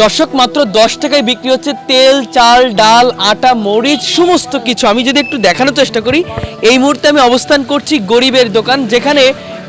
দর্শক মাত্র 10 টাকায় বিক্রি হচ্ছে তেল, চাল, ডাল, আটা, মরিচ সমস্ত কিছু। আমি যদি একটু দেখানোর চেষ্টা করি, এই মুহূর্তে আমি অবস্থান করছি গরিবের দোকান, যেখানে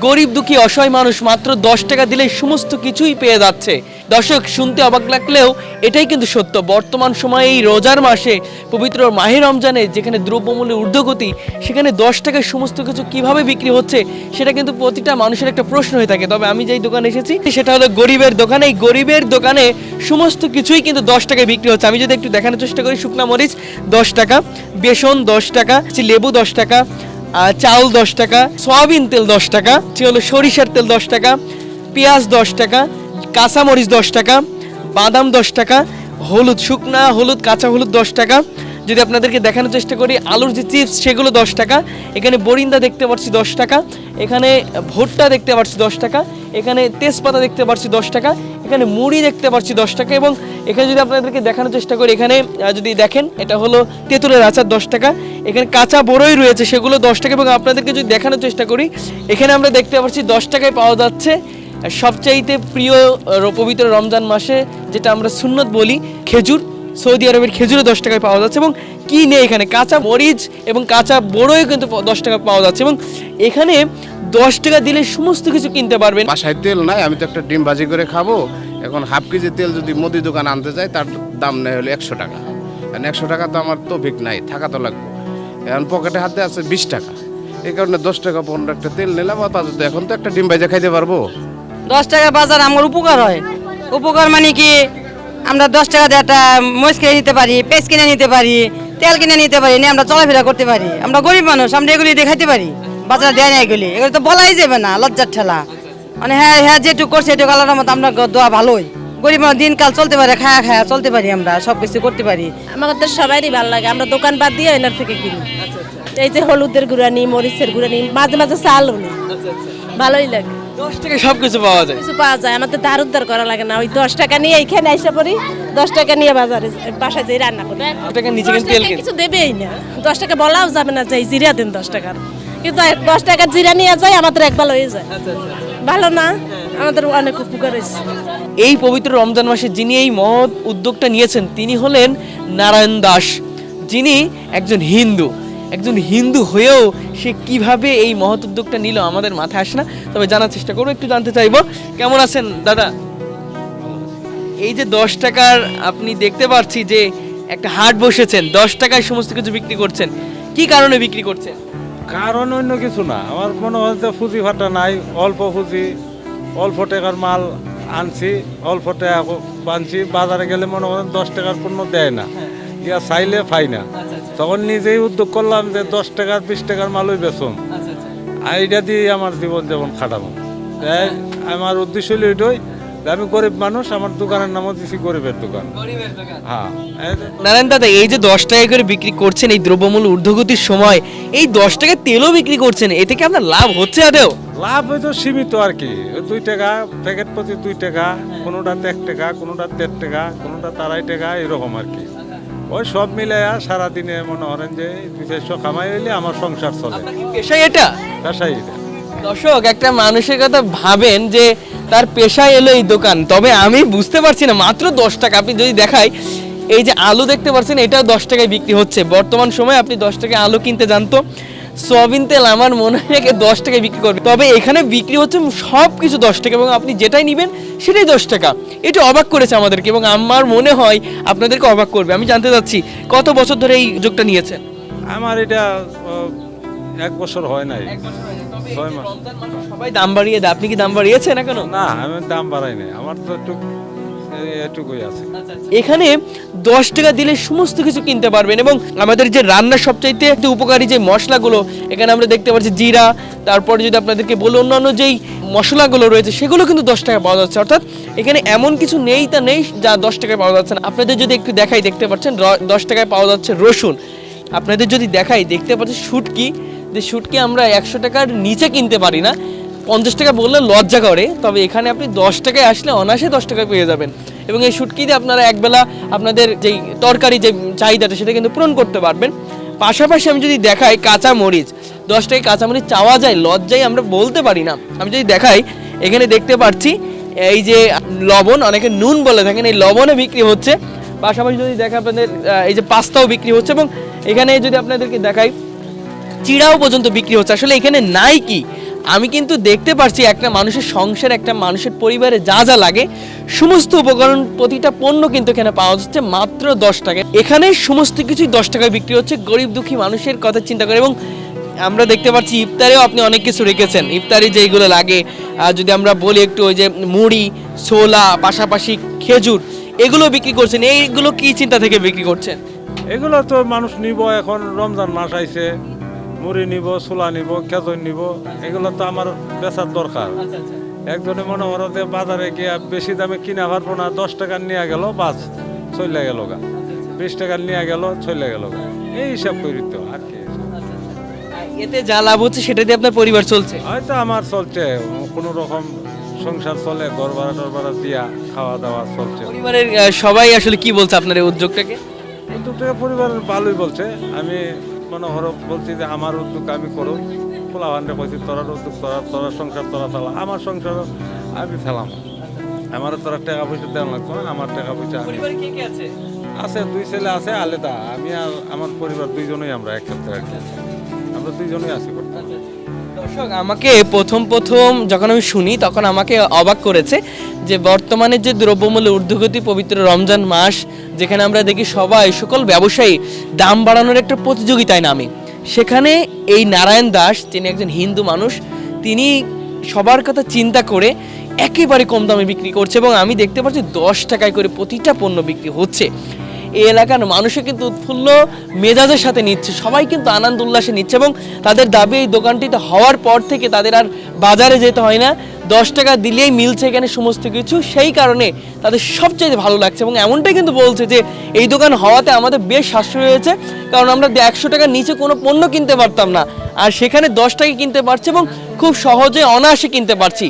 গরিব দুঃখী অসহায় মানুষ মাত্র 10 টাকা দিলে সমস্ত কিছুই পেয়ে যাচ্ছে। দর্শক শুনতে অবাক লাগলেও এটাই কিন্তু সত্য। বর্তমান সময়ে এই রোজার মাসে পবিত্র মাহে রমজানে যেখানে দ্রব্যমূল্যের ঊর্ধ্বগতি, সেখানে 10 টাকায় সমস্ত কিছু কিভাবে বিক্রি হচ্ছে সেটা কিন্তু প্রতিটা মানুষের একটা প্রশ্ন হয়ে থাকে। তবে আমি যেই দোকানে এসেছি সেটা হলো গরিবের দোকানে। এই গরিবের দোকানে সমস্ত কিছুই কিন্তু 10 টাকায় বিক্রি হচ্ছে। আমি যদি একটু দেখানোর চেষ্টা করি, শুকনা মরিচ 10 টাকা, বেসন 10 টাকা, লেবু 10 টাকা, চাউল 10 টাকা, সয়াবিন তেল 10 টাকা, হলো সরিষার তেল 10 টাকা, পেঁয়াজ 10 টাকা, কাঁচামরিচ 10 টাকা, বাদাম 10 টাকা, হলুদ, শুকনা হলুদ, কাঁচা হলুদ 10 টাকা। যদি আপনাদেরকে দেখানোর চেষ্টা করি, আলুর যে চিপস সেগুলো 10 টাকা। এখানে বরিন্দা দেখতে পাচ্ছি 10 টাকা, এখানে ভুট্টা দেখতে পাচ্ছি 10 টাকা, এখানে তেজপাতা দেখতে পাচ্ছি 10 টাকা, এখানে মুড়ি দেখতে পাচ্ছি 10 টাকা। এবং এখানে যদি আপনাদেরকে দেখানোর চেষ্টা করি, এখানে যদি দেখেন এটা হলো তেঁতুলের আচার 10 টাকা, এখানে কাঁচা বড়ই রয়েছে সেগুলো 10 টাকা। এবং আপনাদেরকে যদি দেখানোর চেষ্টা করি, এখানে আমরা দেখতে পাচ্ছি 10 টাকায় পাওয়া যাচ্ছে সবচাইতে প্রিয় পবিত্র রমজান মাসে যেটা আমরা সুন্নত বলি, খেজুর। সৌদি আরবের খেজুরও 10 টাকায় পাওয়া যাচ্ছে। এবং কি নেই এখানে, কাঁচা মরিচ এবং কাঁচা বড়ই কিন্তু 10 টাকা পাওয়া যাচ্ছে। এবং এখানে 10 টাকা দিলে সমস্ত কিছু কিনতে পারবেন। বাসায় তেল নাই, আমি তো একটা ডিম ভাজি করে খাবো। এখন হাফ কেজি তেল যদি মুদি দোকান আনতে যাই, তার দাম নেই হলো 100 টাকা। কারণ 100 টাকা তো আমার তৌফিক নাই, থাকা তো লাগবে। এখন পকেটে হাতে আছে 20 টাকা, এই কারণে 10 টাকা 15 একটা তেল নিলাম। অথচ এখন তো একটা ডিম ভাজা খাইতে পারবো। 10 টাকা বাজার আমার উপকার হয়। উপকার মানে কি, আমরা 10 টাকা দিয়ে একটা মরিচ কিনে নিতে পারি, পেঁয়াজ কিনে নিতে পারি, তেল কিনে নিতে পারি, নিয়ে আমরা চলাফেরা করতে পারি। আমরা গরিব মানুষ, আমরা এগুলি দেখাইতে পারি। বাজার দেয় না এগুলি, এগুলো তো বলাই যাবে না, লজ্জার ঠেলা। মানে হ্যাঁ হ্যাঁ যেটুকু করছে এটুকু আল্লাহর মতো আমরা দোয়া ভালোই। গরিব মানুষ দিনকাল চলতে পারে, খায়া খায়া চলতে পারি, আমরা সব কিছু করতে পারি। আমাদের সবারই ভালো লাগে, আমরা দোকান বাদ দিয়ে এনার থেকে কিনি। এই যে হলুদের গুঁড়া নিই, মরিচের গুঁড়া নিই, মাঝে মাঝে চালও নিই, ভালোই লাগে। 10 টাকায় সবকিছু পাওয়া যায়, কিছু পাওয়া যায়, আমাদের ধার উদ্ধার করা লাগে না। ওই 10 টাকা নিয়ে এইখানে এসে পড়ি, 10 টাকা নিয়ে বাজারে বাসায় যেয়ে রান্না করি। 10 টাকার নিচে কিন্তু তেল কিনতে কিছু দেবেই না, 10 টাকা বলাও যাবে না যে জিরা দেন 10 টাকার, কিন্তু 10 টাকার জিরা নিয়ে যায় আমাদের একবার হয়ে যায়। ভালো না, আমাদের অনেক উপকার হয়েছে। এই পবিত্র রমজান মাসে যিনি এই মহৎ উদ্যোগটা নিয়েছেন তিনি হলেন নারায়ণ দাস, যিনি একজন হিন্দু হয়েও সে কিভাবে এই মহৎ উদ্যোগটা নিল আমাদের মাথায় আসে না। তবে জানার চেষ্টা করবো, একটু জানতে চাইবো। কেমন আছেন দাদা? এই যে 10 টাকার আপনি দেখতে পাচ্ছি যে একটা হাট বসেছেন, 10 টাকায় সমস্ত কিছু বিক্রি করছেন, কি কারণে বিক্রি করছেন? কারণ অন্য কিছু না, আমার মনে হয় যে পুঁজি ফাটা নাই, অল্প পুঁজি, অল্প টাকার মাল আনছি, অল্প টাকা আনছি। বাজারে গেলে মনে করেন 10 টাকার পণ্য দেয় না, ইয়া চাইলে পাই না। তখন নিজেই উদ্যোগ করলাম যে 10 টাকার 20 টাকার মালই বেচুন, এইটা দিয়ে আমার জীবন যেমন খাটাবো। তাই আমার উদ্দেশ্য হলো এটাই, আমি গরিব মানুষ, আমার দোকানের নামও দিচ্ছি গরিবের দোকান। হ্যাঁ নারায়ণ দাদা, এই যে 10 টাকা করে বিক্রি করছেন এই দ্রব্যমূল্য ঊর্ধ্বগতির সময়, এই 10 টাকায় তেলও বিক্রি করছেন, এতে কি আপনার লাভ হচ্ছে আদেও? লাভ হয়তো সীমিত আর কি, 2 টাকা প্যাকেট প্রতি 2 টাকা, কোনোটাতে 1 টাকা, কোনোটাতে 1.5 টাকা, কোনোটাতে 2.5 টাকা, এরকম আর কি। ওই সব মিলে সারাদিনে মনে করেন যে 200 কামাই হইলে আমার সংসার চলে। পেশায় এটা পেশাই এটা। দর্শক, একটা মানুষের কথা ভাবেন যে তার পেশায় এলো এই দোকান, তবে আমি বুঝতে পারছি না মাত্র 10 টাকা। আপনি যদি দেখাই, এই যে আলু দেখতে পাচ্ছেন, এটাও 10 টাকায় বিক্রি হচ্ছে। বর্তমান সময়ে আপনি 10 টাকায় আলু কিনতে জানতো, সয়াবিন তেল আমার মনে হয় 10 টাকায় বিক্রি করবে। তবে এখানে বিক্রি হচ্ছে সব কিছু 10 টাকা, এবং আপনি যেটাই নেবেন সেটাই 10 টাকা। এটা অবাক করেছে আমাদেরকে, এবং আমার মনে হয় আপনাদেরকে অবাক করবে। আমি জানতে চাচ্ছি, কত বছর ধরে এই উদ্যোগটা নিয়েছেন? আমার এটা 1 বছর হয় নাই, 6 মাস। সবাই দাম বাড়িয়ে দেয়, আপনি কি দাম বাড়িয়েছেন এখনো? না, আমি দাম বাড়াই নাই, আমার তো এটুকুই আছে। এখানে 10 টাকা দিলে সমস্ত কিছু কিনতে পারবেন। এবং আমাদের যে রান্নার সবচাইতে উপকারী যে মশলাগুলো এখানে আমরা দেখতে পাচ্ছি, জিরা, তারপরে যদি আপনাদেরকে বলি অন্যান্য যেই মশলাগুলো রয়েছে সেগুলো কিন্তু 10 টাকা পাওয়া যাচ্ছে। অর্থাৎ এখানে এমন কিছু নেই তা নেই যা 10 টাকায় পাওয়া যাচ্ছে না। আপনাদের যদি একটু দেখাই, দেখতে পাচ্ছেন 10 টাকায় পাওয়া যাচ্ছে রসুন। আপনাদের যদি দেখাই, দেখতে পাচ্ছেন শুটকি, যে শুটকি আমরা 100 টাকার নিচে কিনতে পারি না, 50 টাকা বললে লজ্জা করে। তবে এখানে আপনি 10 টাকায় আসলে অনায়াসে 10 টাকায় পেয়ে যাবেন। এবং এই শুটকি দিয়ে আপনারা একবেলা আপনাদের যেই তরকারি যে চাহিদাটা সেটা কিন্তু পূরণ করতে পারবেন। পাশাপাশি আমি যদি দেখাই, কাঁচা মরিচ 10 টাকায় কাঁচা মরিচ চাওয়া যায়, লজ্জায় আমরা বলতে পারি না। আমি যদি দেখাই, এখানে দেখতে পাচ্ছি এই যে লবণ, অনেকে নুন বলে থাকেন, এই লবণে বিক্রি হচ্ছে। পাশাপাশি যদি দেখা আপনাদের এই যে পাস্তাও বিক্রি হচ্ছে, এবং এখানে যদি আপনাদেরকে দেখাই চিড়াও পর্যন্ত বিক্রি হচ্ছে। আসলে এখানে নাই কি, আমি কিন্তু দেখতে পারছি একটা মানুষের সংসার, একটা মানুষের পরিবারে যা যা লাগে সমস্ত উপকরণ, প্রতিটা পণ্য কিন্তু এখানে পাওয়া যাচ্ছে মাত্র 10 টাকায়। এখানে সমস্ত কিছুই 10 টাকায় বিক্রি হচ্ছে, গরিব দুঃখী মানুষের কথা চিন্তা করে। এবং আমরা দেখতে পাচ্ছি ইফতারেও আপনি অনেক কিছু রেখেছেন, ইফতারি যেইগুলো লাগে যদি আমরা বলি একটু, ওই যে মুড়ি, ছোলা, পাশাপাশি খেজুর, এগুলো বিক্রি করছেন। এইগুলো কি চিন্তা থেকে বিক্রি করছেন? এগুলো তো মানুষ নিব, এখন রমজান মাস আইছে, মুড়ি নিব, ছোলা নিব, খেজুর নিব, এগুলো তো আমার বেচার দরকার। একজনে মনে করো যে বাজারে গিয়ে বেশি দামে কিনা পারবো না, 10 টাকার নিয়ে গেল, বাস চলে গেল গা, 20 টাকার নিয়ে গেল, চলে গেল গা, এই হিসাব করি তো আর কি। এতে যা লাভ হচ্ছে সেটা দিয়ে আপনার পরিবার চলছে? হয়তো আমার চলছে, কোনো রকম সংসার চলে, ঘর ভাড়া টর ভাড়া দিয়া খাওয়া দাওয়া চলছে। পরিবারের সবাই আসলে কি বলছে আপনার এই উদ্যোগটাকে? উদ্যোগটা পরিবার ভালোই বলছে। আমি মনে হরো বলছি যে আমার উদ্যোগ আমি করো, খোলা ভান্ডে কইছি তোরার উদ্যোগ, তোরা সংসার তোরা চালা, আমার সংসার আমি চালাম, আমার তোরা টাকা পয়সা দেওয়া লাগতো না, আমার টাকা পয়সা পরিবারে কে কে আছে? আছে, 2 ছেলে আছে আলাদা, আমি আর আমার পরিবার 2জনই আমরা একসাথে আর কি, আমরা 2জনই আছি করতে। দর্শক, আমাকে প্রথম যখন আমি শুনি তখন আমাকে অবাক করেছে যে বর্তমানে যে দ্রব্যমূল্যের ঊর্ধ্বগতি, পবিত্র রমজান মাস, যেখানে আমরা দেখি সবাই সকল ব্যবসায়ী দাম বাড়ানোর একটা প্রতিযোগিতায় নামে, সেখানে এই নারায়ণ দাস, তিনি একজন হিন্দু মানুষ, তিনি সবার কথা চিন্তা করে একেবারে কম দামে বিক্রি করছে। এবং আমি দেখতে পাচ্ছি 10 টাকায় করে প্রতিটা পণ্য বিক্রি হচ্ছে। এই এলাকার মানুষও কিন্তু উৎফুল্ল মেজাজের সাথে নিচ্ছে, সবাই কিন্তু আনন্দ উল্লাসে নিচ্ছে। এবং তাদের দাবি এই দোকানটিতে হওয়ার পর থেকে তাদের আর বাজারে যেতে হয় না, 10 টাকা দিলেই মিলছে এখানে সমস্ত কিছু। সেই কারণে তাদের সবচেয়ে ভালো লাগছে। এবং এমনটাই কিন্তু বলছে যে এই দোকান হওয়াতে আমাদের বেশ সাশ্রয় হয়েছে, কারণ আমরা 100 টাকার নিচে কোনো পণ্য কিনতে পারতাম না, আর সেখানে 10 টাকায় কিনতে পারছি এবং খুব সহজে অনায়াসে কিনতে পারছি।